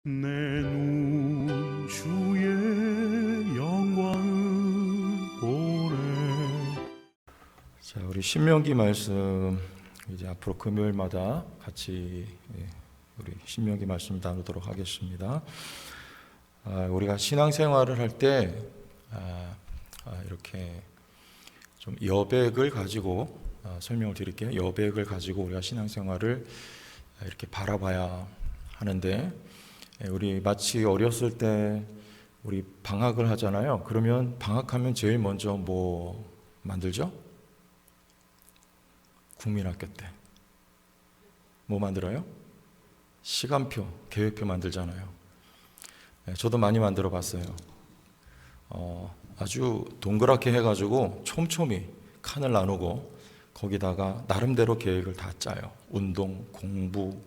내 눈 주의 영광을 보래. 자, 우리 신명기 말씀 이제 앞으로 금요일마다 같이 우리 신명기 말씀 나누도록 하겠습니다. 우리가 신앙생활을 할 때 이렇게 좀 여백을 가지고 설명을 드릴게요. 여백을 가지고 우리가 신앙생활을 이렇게 바라봐야 하는데, 우리 마치 어렸을 때 우리 방학을 하잖아요. 그러면 방학하면 제일 먼저 뭐 만들죠? 국민학교 때 뭐 만들어요? 시간표, 계획표 만들잖아요. 저도 많이 만들어 봤어요. 아주 동그랗게 해가지고 촘촘히 칸을 나누고 거기다가 나름대로 계획을 다 짜요. 운동, 공부,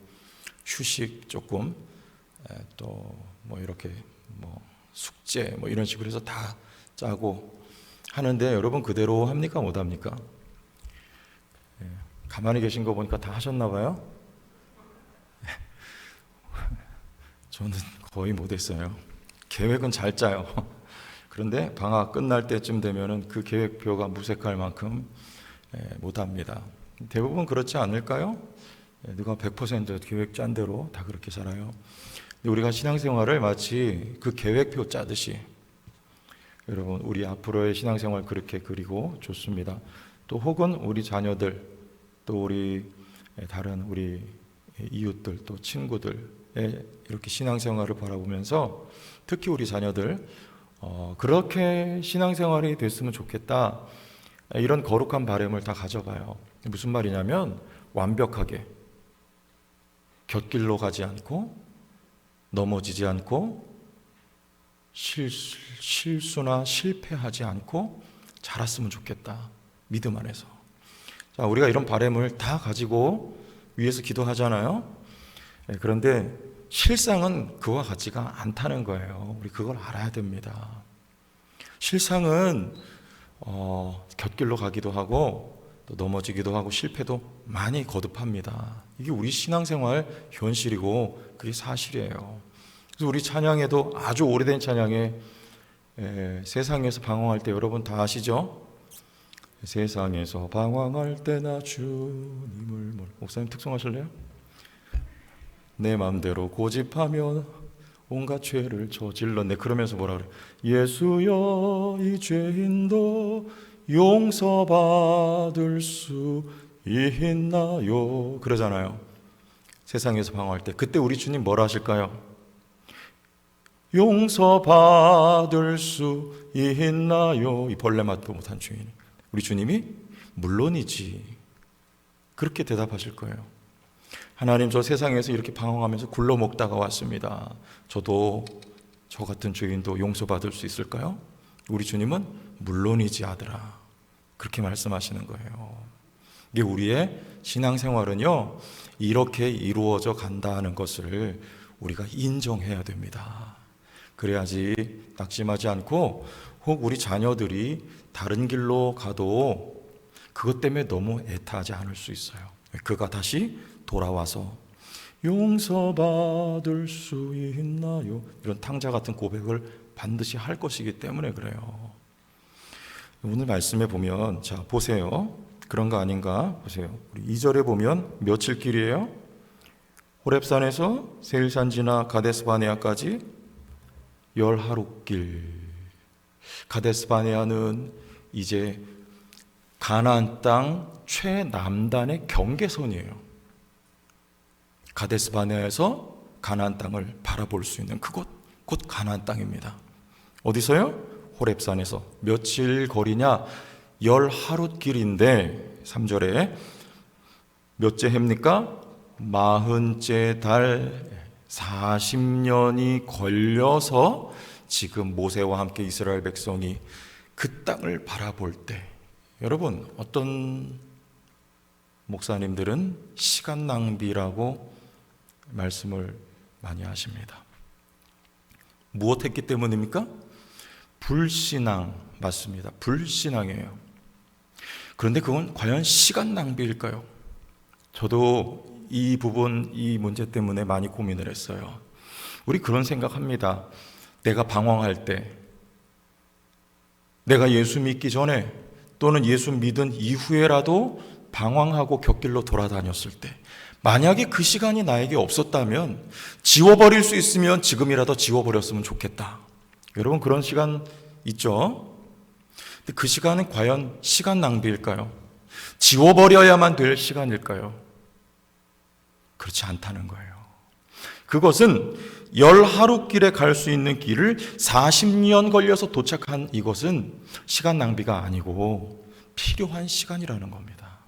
휴식 조금, 또 뭐 이렇게 뭐 숙제 뭐 이런 식으로 해서 다 짜고 하는데, 여러분 그대로 합니까? 못 합니까? 가만히 계신 거 보니까 다 하셨나 봐요. 저는 거의 못했어요. 계획은 잘 짜요. 그런데 방학 끝날 때쯤 되면은 그 계획표가 무색할 만큼 못합니다. 대부분 그렇지 않을까요? 누가 100% 계획 짠 대로 다 그렇게 살아요. 우리가 신앙생활을 마치 그 계획표 짜듯이, 여러분 우리 앞으로의 신앙생활 그렇게 그리고 좋습니다. 또 혹은 우리 자녀들, 또 우리 다른 우리 이웃들, 또 친구들의 이렇게 신앙생활을 바라보면서 특히 우리 자녀들 그렇게 신앙생활이 됐으면 좋겠다, 이런 거룩한 바람을 다 가져봐요. 무슨 말이냐면 완벽하게 곁길로 가지 않고 넘어지지 않고 실수나 실패하지 않고 자랐으면 좋겠다, 믿음 안에서. 자, 우리가 이런 바람을 다 가지고 위에서 기도하잖아요. 그런데 실상은 그와 같지가 않다는 거예요. 우리 그걸 알아야 됩니다. 실상은 곁길로 가기도 하고 또 넘어지기도 하고 실패도 많이 거듭합니다. 이게 우리 신앙생활 현실이고 그게 사실이에요. 그래서 우리 찬양에도, 아주 오래된 찬양에 세상에서 방황할 때, 여러분 다 아시죠? 세상에서 방황할 때 나 주님을 목사님 특송하실래요? 내 맘대로 고집하며 온갖 죄를 저질렀네. 그러면서 뭐라 그래? 예수여 이 죄인도 용서받을 수 있나요? 그러잖아요. 세상에서 방황할 때. 그때 우리 주님 뭐라 하실까요? 용서받을 수 있나요? 이 벌레 맛도 못한 죄인. 우리 주님이 물론이지, 그렇게 대답하실 거예요. 하나님, 저 세상에서 이렇게 방황하면서 굴러먹다가 왔습니다. 저도 저 같은 죄인도 용서받을 수 있을까요? 우리 주님은 물론이지 아들아, 그렇게 말씀하시는 거예요. 이게 우리의 신앙생활은요, 이렇게 이루어져 간다는 것을 우리가 인정해야 됩니다. 그래야지 낙심하지 않고, 혹 우리 자녀들이 다른 길로 가도 그것 때문에 너무 애타하지 않을 수 있어요. 그가 다시 돌아와서 용서받을 수 있나요? 이런 탕자 같은 고백을 반드시 할 것이기 때문에 그래요. 오늘 말씀에 보면, 자 보세요. 그런 거 아닌가 보세요. 우리 2절에 보면 며칠 길이에요? 호렙산에서 세일산 지나 가데스바네아까지 10하루. 가데스바네아는 이제 가나안 땅 최남단의 경계선이에요. 가데스바네아에서 가나안 땅을 바라볼 수 있는 그곳, 곧 가나안 땅입니다. 어디서요? 호렙산에서. 며칠 거리냐? 10하루 길인데 3절에 몇째 해입니까? 40째 달, 40년이 걸려서 지금 모세와 함께 이스라엘 백성이 그 땅을 바라볼 때, 여러분 어떤 목사님들은 시간 낭비라고 말씀을 많이 하십니다. 무엇했기 때문입니까? 불신앙. 맞습니다. 불신앙이에요. 그런데 그건 과연 시간 낭비일까요? 저도 이 부분, 이 문제 때문에 많이 고민을 했어요. 우리 그런 생각합니다. 내가 방황할 때, 내가 예수 믿기 전에 또는 예수 믿은 이후에라도 방황하고 곁길로 돌아다녔을 때, 만약에 그 시간이 나에게 없었다면 지워버릴 수 있으면 지금이라도 지워버렸으면 좋겠다. 여러분 그런 시간 있죠? 근데 그 시간은 과연 시간 낭비일까요? 지워버려야만 될 시간일까요? 그렇지 않다는 거예요. 그것은 10하루길에 갈 수 있는 길을 40년 걸려서 도착한 이것은 시간 낭비가 아니고 필요한 시간이라는 겁니다.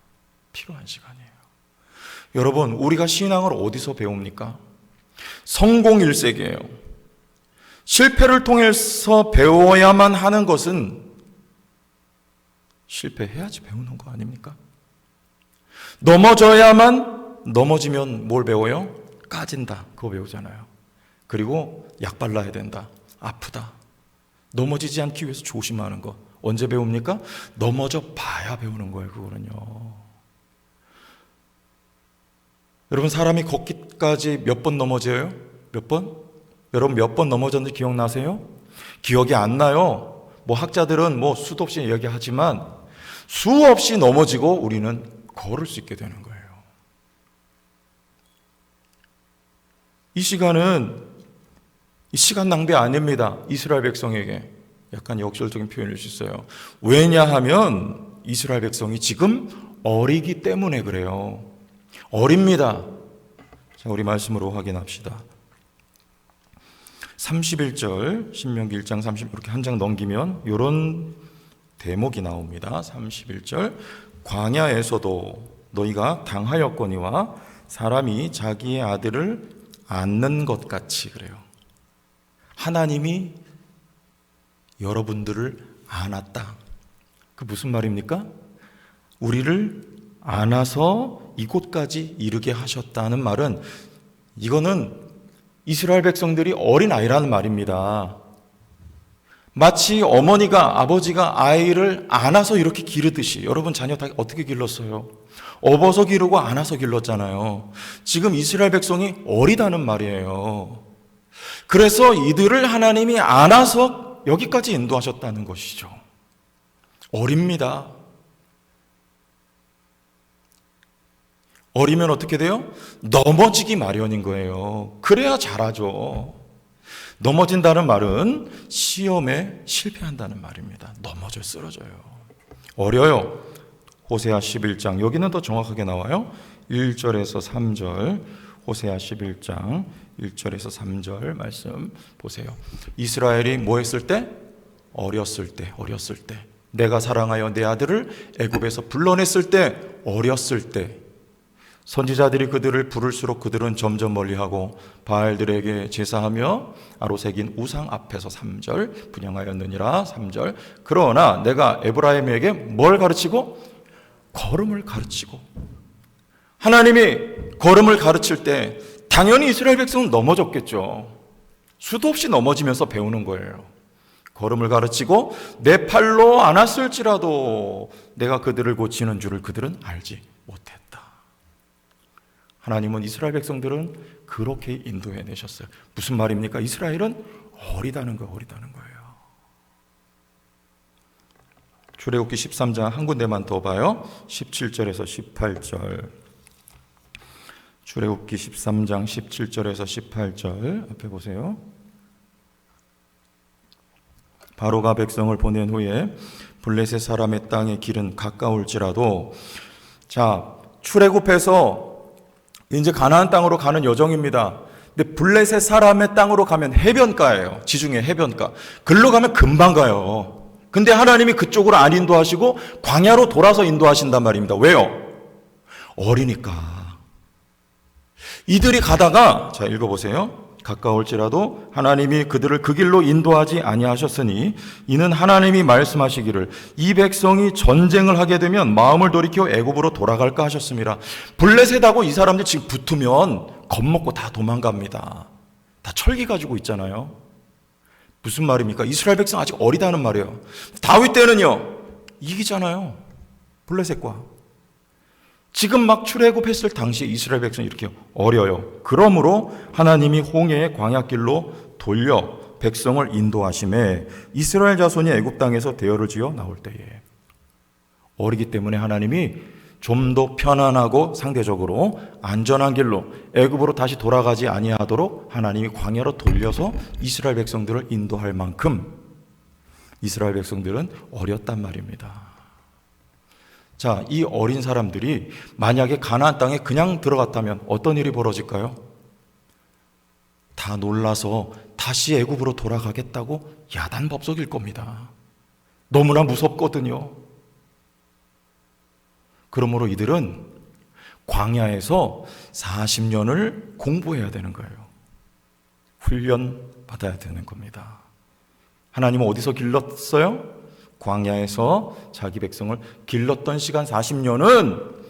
필요한 시간이에요. 여러분, 우리가 신앙을 어디서 배웁니까? 성공 1세기예요. 실패를 통해서 배워야만 하는 것은 실패해야지 배우는 거 아닙니까? 넘어지면 뭘 배워요? 까진다. 그거 배우잖아요. 그리고 약 발라야 된다. 아프다. 넘어지지 않기 위해서 조심하는 거. 언제 배웁니까? 넘어져 봐야 배우는 거예요. 그거는요. 여러분 사람이 걷기까지 몇 번 넘어져요? 몇 번? 여러분 몇 번 넘어졌는지 기억나세요? 기억이 안 나요. 학자들은 수도 없이 얘기하지만 수없이 넘어지고 우리는 걸을 수 있게 되는 거예요. 이 시간 낭비 아닙니다. 이스라엘 백성에게 약간 역설적인 표현일 수 있어요. 왜냐하면 이스라엘 백성이 지금 어리기 때문에 그래요. 어립니다. 자, 우리 말씀으로 확인합시다. 31절 신명기 1장 30 이렇게 한 장 넘기면 이런 대목이 나옵니다. 31절 광야에서도 너희가 당하였거니와 사람이 자기의 아들을 안는 것 같이 그래요. 하나님이 여러분들을 안았다. 그 무슨 말입니까? 우리를 안아서 이곳까지 이르게 하셨다는 말은 이거는 이스라엘 백성들이 어린아이라는 말입니다. 마치 어머니가 아버지가 아이를 안아서 이렇게 기르듯이 여러분 자녀 다 어떻게 길렀어요? 업어서 기르고 안아서 길렀잖아요. 지금 이스라엘 백성이 어리다는 말이에요. 그래서 이들을 하나님이 안아서 여기까지 인도하셨다는 것이죠. 어립니다. 어리면 어떻게 돼요? 넘어지기 마련인 거예요. 그래야 잘하죠. 넘어진다는 말은 시험에 실패한다는 말입니다. 넘어져 쓰러져요. 어려요. 호세아 11장 여기는 더 정확하게 나와요. 1절에서 3절 호세아 11장 1절에서 3절 말씀 보세요. 이스라엘이 뭐 했을 때? 어렸을 때 내가 사랑하여 내 아들을 애굽에서 불러냈을 때 어렸을 때 선지자들이 그들을 부를수록 그들은 점점 멀리하고 바알들에게 제사하며 아로새긴 우상 앞에서 3절 분향하였느니라 3절 그러나 내가 에브라임에게 뭘 가르치고? 걸음을 가르치고 하나님이 걸음을 가르칠 때 당연히 이스라엘 백성은 넘어졌겠죠. 수도 없이 넘어지면서 배우는 거예요. 걸음을 가르치고 내 팔로 안았을지라도 내가 그들을 고치는 줄을 그들은 알지 못했다. 하나님은 이스라엘 백성들은 그렇게 인도해내셨어요. 무슨 말입니까? 이스라엘은 어리다는 거예요. 출애굽기 13장 한 군데만 더 봐요. 17절에서 18절 출애굽기 13장 17절에서 18절 앞에 보세요. 바로가 백성을 보낸 후에 블레셋 사람의 땅의 길은 가까울지라도 자 출애굽해서 이제 가나안 땅으로 가는 여정입니다. 근데 블레셋 사람의 땅으로 가면 해변가예요. 지중해 해변가. 글로 가면 금방 가요. 근데 하나님이 그쪽으로 안 인도하시고 광야로 돌아서 인도하신단 말입니다. 왜요? 어리니까. 이들이 가다가 자 읽어보세요. 가까울지라도 하나님이 그들을 그 길로 인도하지 아니하셨으니 이는 하나님이 말씀하시기를 이 백성이 전쟁을 하게 되면 마음을 돌이켜 애굽으로 돌아갈까 하셨습니다. 블레셋하고 이 사람들 지금 붙으면 겁먹고 다 도망갑니다. 다 철기 가지고 있잖아요. 무슨 말입니까? 이스라엘 백성 아직 어리다는 말이에요. 다윗 때는요 이기잖아요. 블레셋과. 지금 막 출애굽했을 당시에 이스라엘 백성이 이렇게 어려요. 그러므로 하나님이 홍해의 광야길로 돌려 백성을 인도하심에 이스라엘 자손이 애굽 땅에서 대열을 지어 나올 때에 어리기 때문에 하나님이 좀 더 편안하고 상대적으로 안전한 길로 애굽으로 다시 돌아가지 아니하도록 하나님이 광야로 돌려서 이스라엘 백성들을 인도할 만큼 이스라엘 백성들은 어렸단 말입니다. 자, 이 어린 사람들이 만약에 가나안 땅에 그냥 들어갔다면 어떤 일이 벌어질까요? 다 놀라서 다시 애굽으로 돌아가겠다고 야단법석일 겁니다. 너무나 무섭거든요. 그러므로 이들은 광야에서 40년을 공부해야 되는 거예요. 훈련 받아야 되는 겁니다. 하나님은 어디서 길렀어요? 광야에서 자기 백성을 길렀던 시간 40년은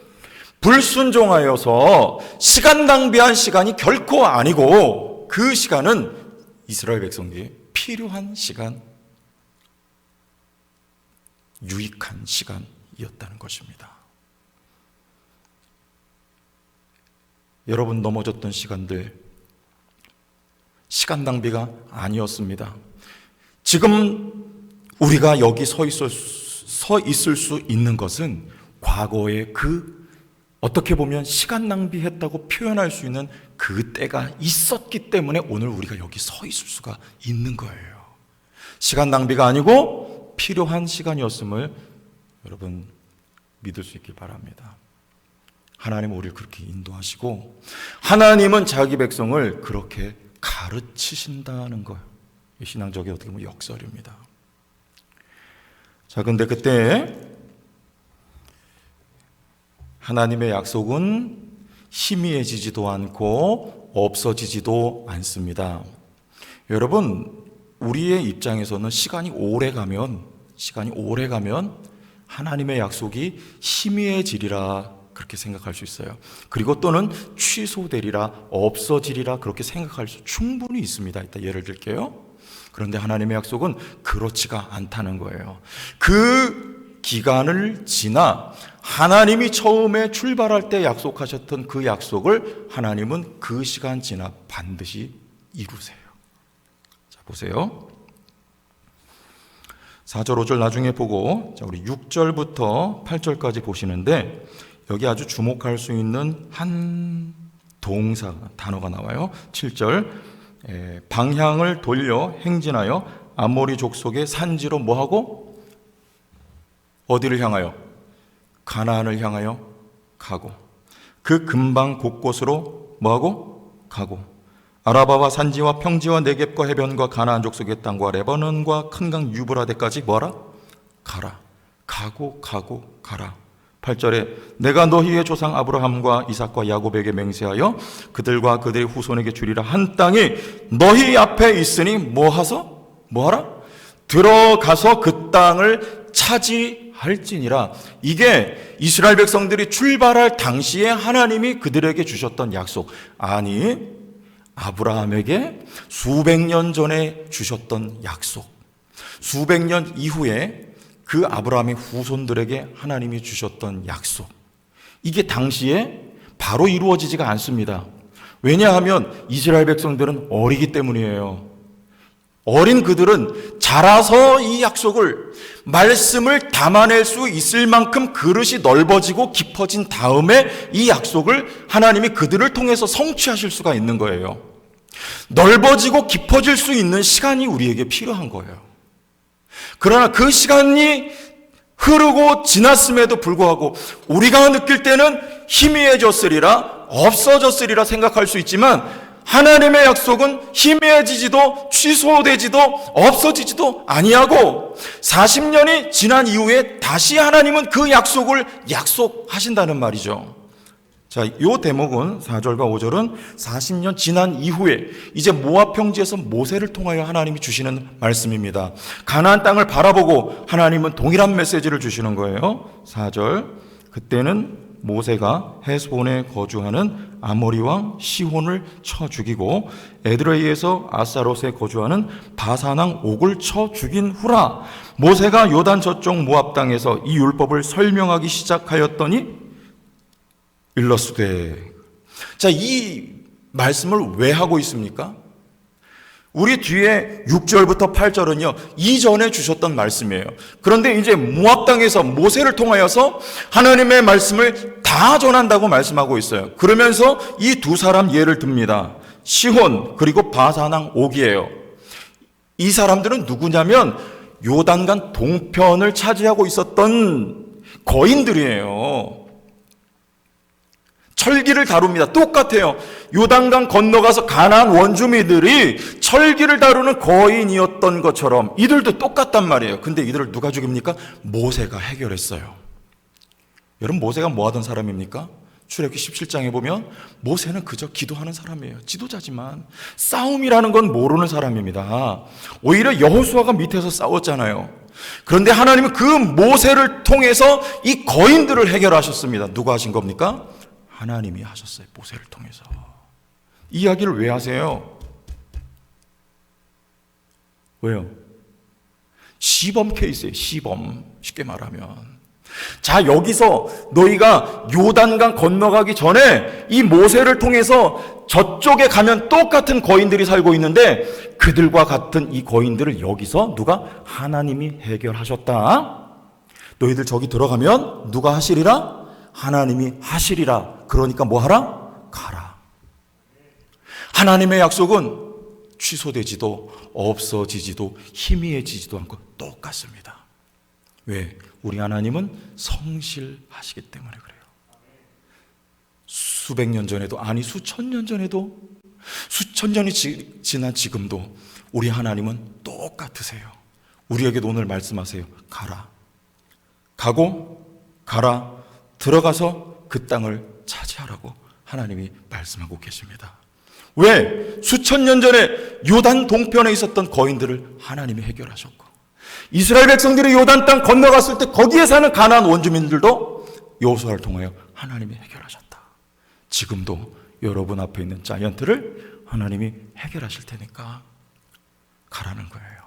불순종하여서 시간 낭비한 시간이 결코 아니고 그 시간은 이스라엘 백성들이 필요한 시간, 유익한 시간이었다는 것입니다. 여러분 넘어졌던 시간들 시간 낭비가 아니었습니다. 지금 우리가 여기 서 있을 수 있는 것은 과거에 그 어떻게 보면 시간 낭비했다고 표현할 수 있는 그 때가 있었기 때문에 오늘 우리가 여기 서 있을 수가 있는 거예요. 시간 낭비가 아니고 필요한 시간이었음을 여러분 믿을 수 있길 바랍니다. 하나님은 우리를 그렇게 인도하시고 하나님은 자기 백성을 그렇게 가르치신다는 거예요. 신앙적인 어떻게 보면 역설입니다. 자, 근데 그때 하나님의 약속은 희미해지지도 않고 없어지지도 않습니다. 여러분, 우리의 입장에서는 시간이 오래 가면 하나님의 약속이 희미해지리라 그렇게 생각할 수 있어요. 그리고 또는 취소되리라, 없어지리라 그렇게 생각할 수 충분히 있습니다. 이따 예를 들게요. 그런데 하나님의 약속은 그렇지가 않다는 거예요. 그 기간을 지나 하나님이 처음에 출발할 때 약속하셨던 그 약속을 하나님은 그 시간 지나 반드시 이루세요. 자, 보세요. 4절, 5절 나중에 보고, 자, 우리 6절부터 8절까지 보시는데, 여기 아주 주목할 수 있는 한 동사, 단어가 나와요. 7절. 방향을 돌려 행진하여 아모리 족속의 산지로 뭐하고? 어디를 향하여? 가나안을 향하여 가고 그 근방 곳곳으로 뭐하고? 가고 아라바와 산지와 평지와 네겝과 해변과 가나안 족속의 땅과 레바논과 큰 강 유브라데까지 뭐하라? 가라. 가고 가라. 8절에 내가 너희의 조상 아브라함과 이삭과 야곱에게 맹세하여 그들과 그들의 후손에게 주리라 한 땅이 너희 앞에 있으니 뭐하라? 들어가서 그 땅을 차지할지니라. 이게 이스라엘 백성들이 출발할 당시에 하나님이 그들에게 주셨던 약속. 아니, 아브라함에게 수백 년 전에 주셨던 약속. 수백 년 이후에 그 아브라함의 후손들에게 하나님이 주셨던 약속. 이게 당시에 바로 이루어지지가 않습니다. 왜냐하면 이스라엘 백성들은 어리기 때문이에요. 어린 그들은 자라서 이 약속을, 말씀을 담아낼 수 있을 만큼 그릇이 넓어지고 깊어진 다음에 이 약속을 하나님이 그들을 통해서 성취하실 수가 있는 거예요. 넓어지고 깊어질 수 있는 시간이 우리에게 필요한 거예요. 그러나 그 시간이 흐르고 지났음에도 불구하고 우리가 느낄 때는 희미해졌으리라, 없어졌으리라 생각할 수 있지만 하나님의 약속은 희미해지지도 취소되지도 없어지지도 아니하고 40년이 지난 이후에 다시 하나님은 그 약속을 약속하신다는 말이죠. 자, 이 대목은 4절과 5절은 40년 지난 이후에 이제 모압 평지에서 모세를 통하여 하나님이 주시는 말씀입니다. 가나안 땅을 바라보고 하나님은 동일한 메시지를 주시는 거예요. 4절, 그때는 모세가 헤스본에 거주하는 아모리 왕 시혼을 쳐 죽이고 에드레이에서 아스타롯에 거주하는 바산 왕 옥을 쳐 죽인 후라. 모세가 요단 저쪽 모압 땅에서 이 율법을 설명하기 시작하였더니 일러스되. 자, 이 말씀을 왜 하고 있습니까? 우리 뒤에 6절부터 8절은요, 이전에 주셨던 말씀이에요. 그런데 이제 모압 땅에서 모세를 통하여서 하나님의 말씀을 다 전한다고 말씀하고 있어요. 그러면서 이 두 사람 예를 듭니다. 시혼 그리고 바산왕 옥이에요. 이 사람들은 누구냐면 요단강 동편을 차지하고 있었던 거인들이에요. 철기를 다룹니다. 똑같아요. 요단강 건너가서 가나안 원주민들이 철기를 다루는 거인이었던 것처럼 이들도 똑같단 말이에요. 근데 이들을 누가 죽입니까? 모세가 해결했어요. 여러분, 모세가 뭐 하던 사람입니까? 출애굽기 17장에 보면 모세는 그저 기도하는 사람이에요. 지도자지만 싸움이라는 건 모르는 사람입니다. 오히려 여호수아가 밑에서 싸웠잖아요. 그런데 하나님은 그 모세를 통해서 이 거인들을 해결하셨습니다. 누가 하신 겁니까? 하나님이 하셨어요. 모세를 통해서. 이 이야기를 왜 하세요? 왜요? 시범 케이스예요. 시범. 쉽게 말하면. 자, 여기서 너희가 요단강 건너가기 전에 이 모세를 통해서 저쪽에 가면 똑같은 거인들이 살고 있는데 그들과 같은 이 거인들을 여기서 누가? 하나님이 해결하셨다. 너희들 저기 들어가면 누가 하시리라? 하나님이 하시리라. 그러니까 뭐 하라? 가라. 하나님의 약속은 취소되지도 없어지지도 희미해지지도 않고 똑같습니다. 왜? 우리 하나님은 성실하시기 때문에 그래요. 수백 년 전에도, 아니 수천 년 전에도, 수천 년이 지난 지금도 우리 하나님은 똑같으세요. 우리에게도 오늘 말씀하세요. 가라. 가고 가라. 들어가서 그 땅을 차지하라고 하나님이 말씀하고 계십니다. 왜? 수천 년 전에 요단 동편에 있었던 거인들을 하나님이 해결하셨고, 이스라엘 백성들이 요단 땅 건너갔을 때 거기에 사는 가나안 원주민들도 여호수아를 통하여 하나님이 해결하셨다. 지금도 여러분 앞에 있는 자이언트를 하나님이 해결하실 테니까 가라는 거예요.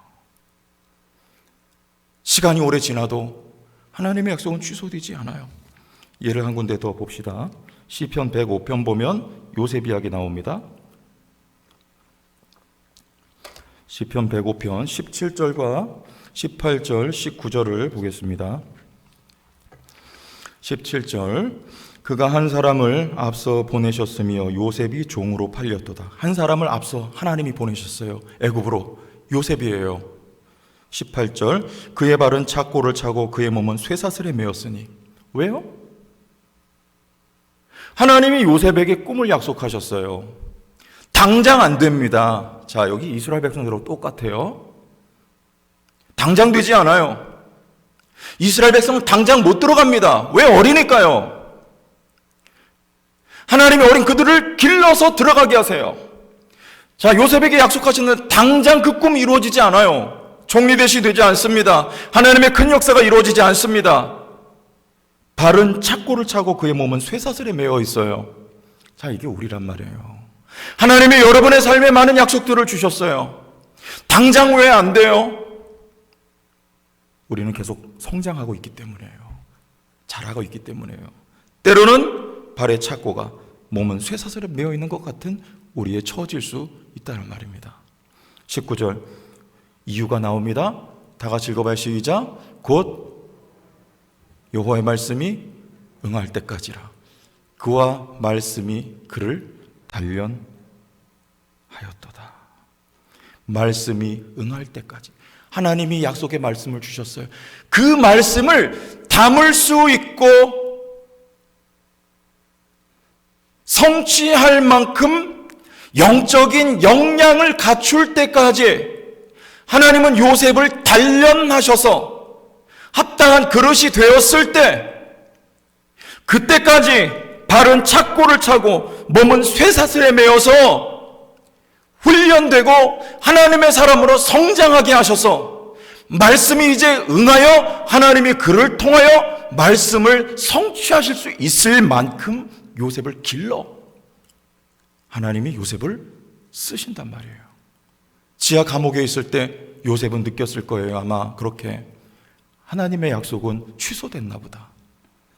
시간이 오래 지나도 하나님의 약속은 취소되지 않아요. 예를 한 군데 더 봅시다. 시편 105편 보면 요셉 이야기 나옵니다. 시편 105편 17절과 18절, 19절을 보겠습니다. 17절, 그가 한 사람을 앞서 보내셨으며 요셉이 종으로 팔렸도다. 한 사람을 앞서 하나님이 보내셨어요. 애굽으로. 요셉이에요. 18절, 그의 발은 착고를 차고 그의 몸은 쇠사슬에 매었으니. 왜요? 하나님이 요셉에게 꿈을 약속하셨어요. 당장 안 됩니다. 자, 여기 이스라엘 백성들하고 똑같아요. 당장 되지 않아요. 이스라엘 백성은 당장 못 들어갑니다. 왜? 어리니까요. 하나님이 어린 그들을 길러서 들어가게 하세요. 자, 요셉에게 약속하시는 당장 그 꿈이 이루어지지 않아요. 종리대시 되지 않습니다. 하나님의 큰 역사가 이루어지지 않습니다. 발은 착고를 차고 그의 몸은 쇠사슬에 매어 있어요. 자, 이게 우리란 말이에요. 하나님이 여러분의 삶에 많은 약속들을 주셨어요. 당장 왜 안 돼요? 우리는 계속 성장하고 있기 때문이에요. 자라고 있기 때문이에요. 때로는 발의 착고가 몸은 쇠사슬에 매어 있는 것 같은 우리의 처질 수 있다는 말입니다. 19절, 이유가 나옵니다. 다 같이 읽어봐요. 시작. 곧 여호와의 말씀이 응할 때까지라. 그와 말씀이 그를 단련하였도다. 말씀이 응할 때까지. 하나님이 약속의 말씀을 주셨어요. 그 말씀을 담을 수 있고 성취할 만큼 영적인 역량을 갖출 때까지 하나님은 요셉을 단련하셔서 합당한 그릇이 되었을 때, 그때까지 발은 착고를 차고 몸은 쇠사슬에 매어서 훈련되고 하나님의 사람으로 성장하게 하셔서 말씀이 이제 응하여 하나님이 그를 통하여 말씀을 성취하실 수 있을 만큼 요셉을 길러 하나님이 요셉을 쓰신단 말이에요. 지하 감옥에 있을 때 요셉은 느꼈을 거예요. 아마 그렇게 하나님의 약속은 취소됐나 보다.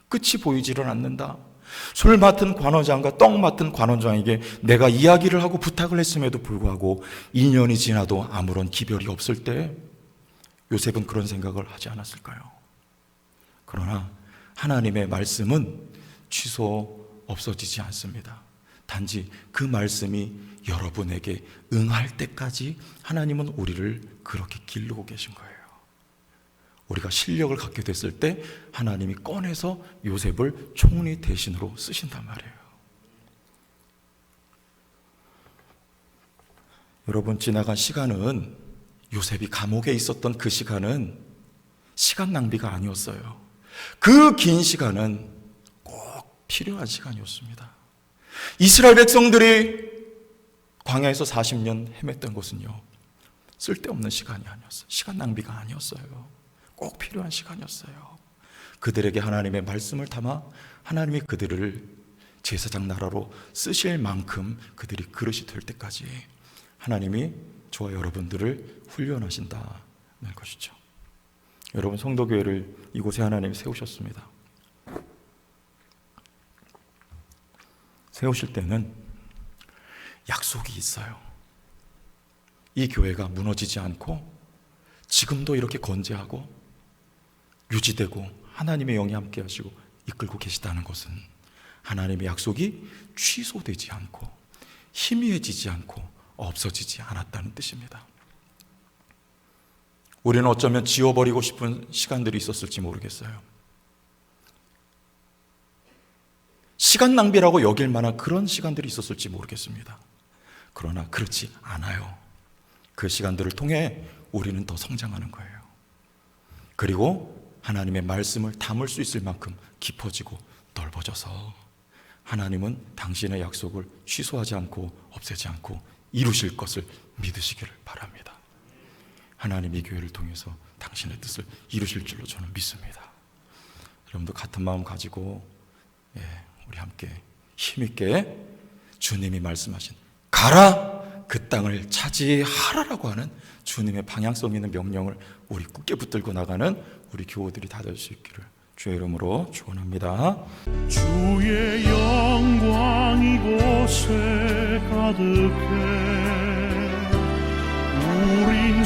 끝이 보이지를 않는다. 술 맡은 관원장과 떡 맡은 관원장에게 내가 이야기를 하고 부탁을 했음에도 불구하고 2년이 지나도 아무런 기별이 없을 때 요셉은 그런 생각을 하지 않았을까요? 그러나 하나님의 말씀은 취소 없어지지 않습니다. 단지 그 말씀이 여러분에게 응할 때까지 하나님은 우리를 그렇게 기르고 계신 거예요. 우리가 실력을 갖게 됐을 때 하나님이 꺼내서 요셉을 총리 대신으로 쓰신단 말이에요. 여러분, 지나간 시간은, 요셉이 감옥에 있었던 그 시간은 시간 낭비가 아니었어요. 그 긴 시간은 꼭 필요한 시간이었습니다. 이스라엘 백성들이 광야에서 40년 헤맸던 것은요, 쓸데없는 시간이 아니었어요. 시간 낭비가 아니었어요. 꼭 필요한 시간이었어요. 그들에게 하나님의 말씀을 담아 하나님이 그들을 제사장 나라로 쓰실 만큼 그들이 그릇이 될 때까지 하나님이 저와 여러분들을 훈련하신다는 것이죠. 여러분, 성도교회를 이곳에 하나님이 세우셨습니다. 세우실 때는 약속이 있어요. 이 교회가 무너지지 않고 지금도 이렇게 건재하고 유지되고 하나님의 영이 함께 하시고 이끌고 계시다는 것은 하나님의 약속이 취소되지 않고 희미해지지 않고 없어지지 않았다는 뜻입니다. 우리는 어쩌면 지워버리고 싶은 시간들이 있었을지 모르겠어요. 시간 낭비라고 여길 만한 그런 시간들이 있었을지 모르겠습니다. 그러나 그렇지 않아요. 그 시간들을 통해 우리는 더 성장하는 거예요. 그리고 하나님의 말씀을 담을 수 있을 만큼 깊어지고 넓어져서 하나님은 당신의 약속을 취소하지 않고 없애지 않고 이루실 것을 믿으시기를 바랍니다. 하나님이 교회를 통해서 당신의 뜻을 이루실 줄로 저는 믿습니다. 여러분도 같은 마음 가지고 우리 함께 힘있게 주님이 말씀하신 가라! 그 땅을 차지하라라고 하는 주님의 방향성 있는 명령을 우리 굳게 붙들고 나가는 우리 교우들이 다 될 수 있기를 주의 이름으로 축원합니다. 주의 영광 이곳에 가득해 우린